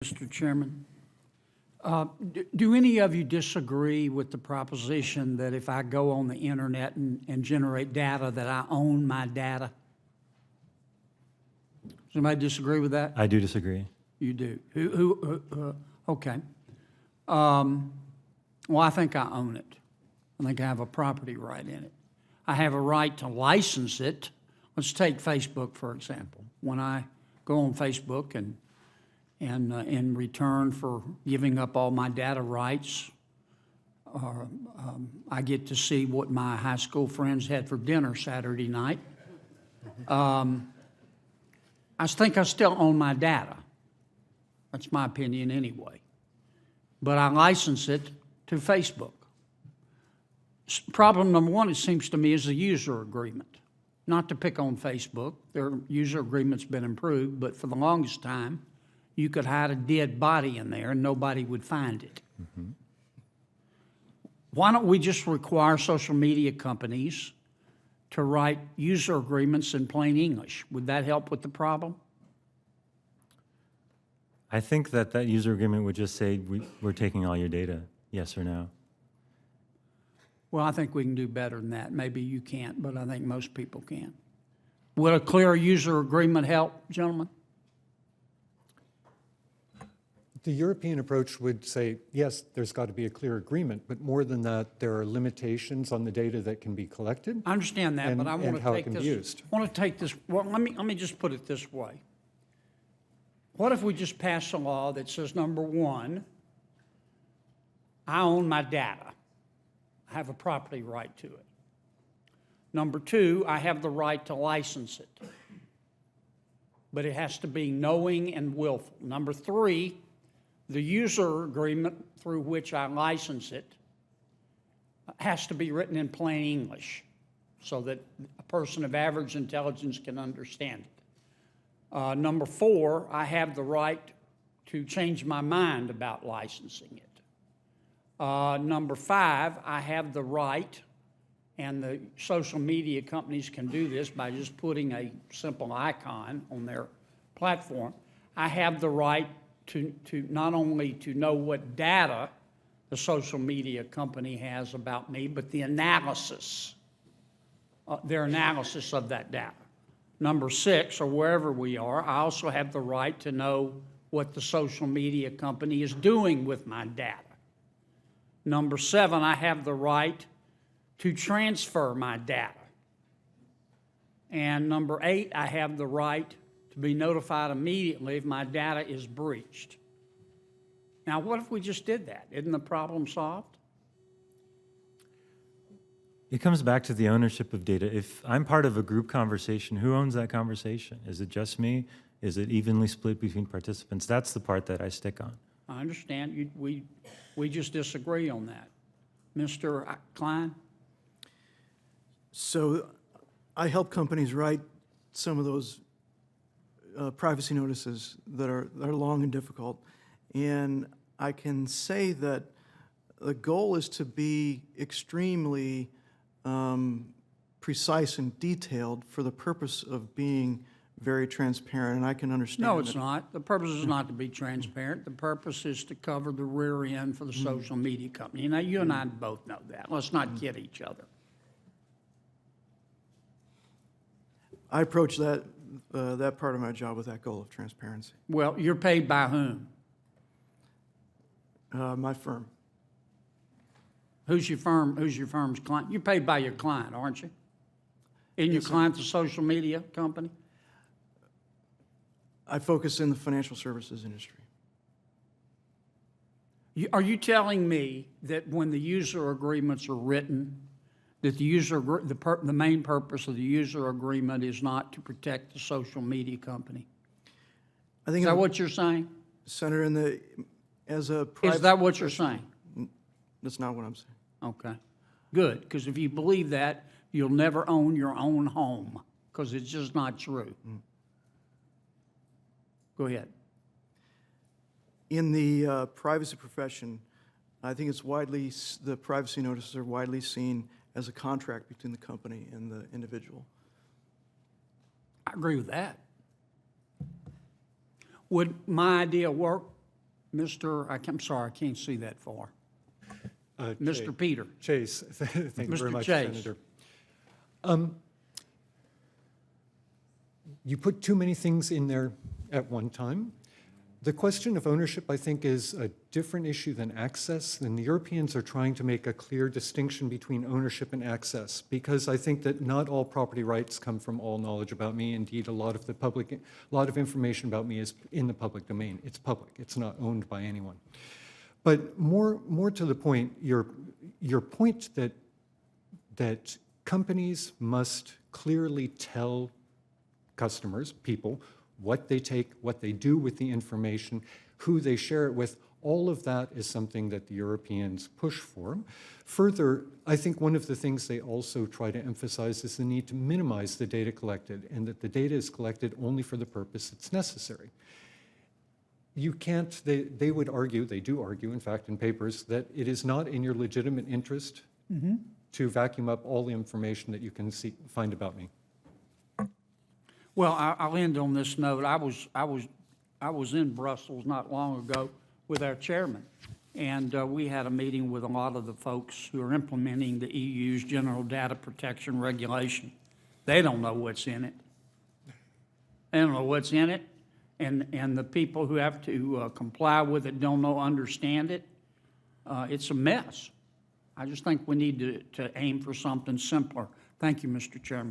Mr. Chairman. Do any of you disagree with the proposition that if I go on the internet and generate data, that I own my data? Does anybody disagree with that? I do disagree. You do. Okay. Well, I think I own it. I think I have a property right in it. I have a right to license it. Let's take Facebook, for example. When I go on Facebook and in return for giving up all my data rights, I get to see what my high school friends had for dinner Saturday night. I think I still own my data. That's my opinion anyway. But I license it to Facebook. Problem number one, it seems to me, is the user agreement. Not to pick on Facebook. Their user agreement's been improved, but for the longest time, you could hide a dead body in there and nobody would find it. Mm-hmm. Why don't we just require social media companies to write user agreements in plain English? Would that help with the problem? I think that user agreement would just say, we're taking all your data, yes or no. Well, I think we can do better than that. Maybe you can't, but I think most people can. Would a clear user agreement help, gentlemen? The European approach would say, yes, there's got to be a clear agreement, but more than that, there are limitations on the data that can be collected. I understand that, but I want to take this. I want to take this. Well, let me just put it this way. What if we just pass a law that says, number one, I own my data. I have a property right to it. Number two, I have the right to license it. But it has to be knowing and willful. Number three, the user agreement through which I license it has to be written in plain English so that a person of average intelligence can understand it. Number four, I have the right to change my mind about licensing it. Number five, I have the right, and the social media companies can do this by just putting a simple icon on their platform. I have the right to not only to know what data the social media company has about me, but the analysis, their analysis of that data. Number six, or wherever we are, I also have the right to know what the social media company is doing with my data. Number seven, I have the right to transfer my data. And number eight, I have the right to be notified immediately if my data is breached. Now, what if we just did that? Isn't the problem solved? It comes back to the ownership of data. If I'm part of a group conversation, who owns that conversation? Is it just me? Is it evenly split between participants? That's the part that I stick on. I understand. We just disagree on that. Mr. Klein? So I help companies write some of those privacy notices that are long and difficult. And I can say that the goal is to be extremely precise and detailed for the purpose of being very transparent, and I can understand. No, it's not. The purpose is not to be transparent. The purpose is to cover the rear end for the social media company. Now, you and I both know that. Let's not kid each other. I approach that part of my job with that goal of transparency. Well, you're paid by whom? My firm. Who's your firm? Who's your firm's client? You're paid by your client, aren't you? Isn't your client the social media company? I focus in the financial services industry. Are you telling me that when the user agreements are written, that the main purpose of the user agreement is not to protect the social media company? I think Is that what you're saying? Senator, as a private... Is that what you're saying? That's not what I'm saying. Okay. Good, because if you believe that, you'll never own your own home, because it's just not true. Go ahead. In the privacy profession, I think it's the privacy notices are widely seen as a contract between the company and the individual. I agree with that. Would my idea work, I'm sorry, I can't see that far. Chase. Mr. Peter. Chase, thank you very Mr. much, Chase. Senator. You put too many things in there at one time. The question of ownership, I think, is a different issue than access, and the Europeans are trying to make a clear distinction between ownership and access, because I think that not all property rights come from all knowledge about me. Indeed, a lot of information about me is in the public domain. It's public. It's not owned by anyone. But more to the point, your point that companies must clearly tell customers, people, what they take, what they do with the information, who they share it with, all of that is something that the Europeans push for. Further, I think one of the things they also try to emphasize is the need to minimize the data collected, and that the data is collected only for the purpose it's necessary. You can't, they would argue, they do argue, in fact, in papers, that it is not in your legitimate interest to vacuum up all the information that you can find about me. Well, I'll end on this note. I was in Brussels not long ago with our chairman, and we had a meeting with a lot of the folks who are implementing the EU's General Data Protection Regulation. They don't know what's in it. They don't know what's in it, and the people who have to comply with it don't understand it. It's a mess. I just think we need to aim for something simpler. Thank you, Mr. Chairman.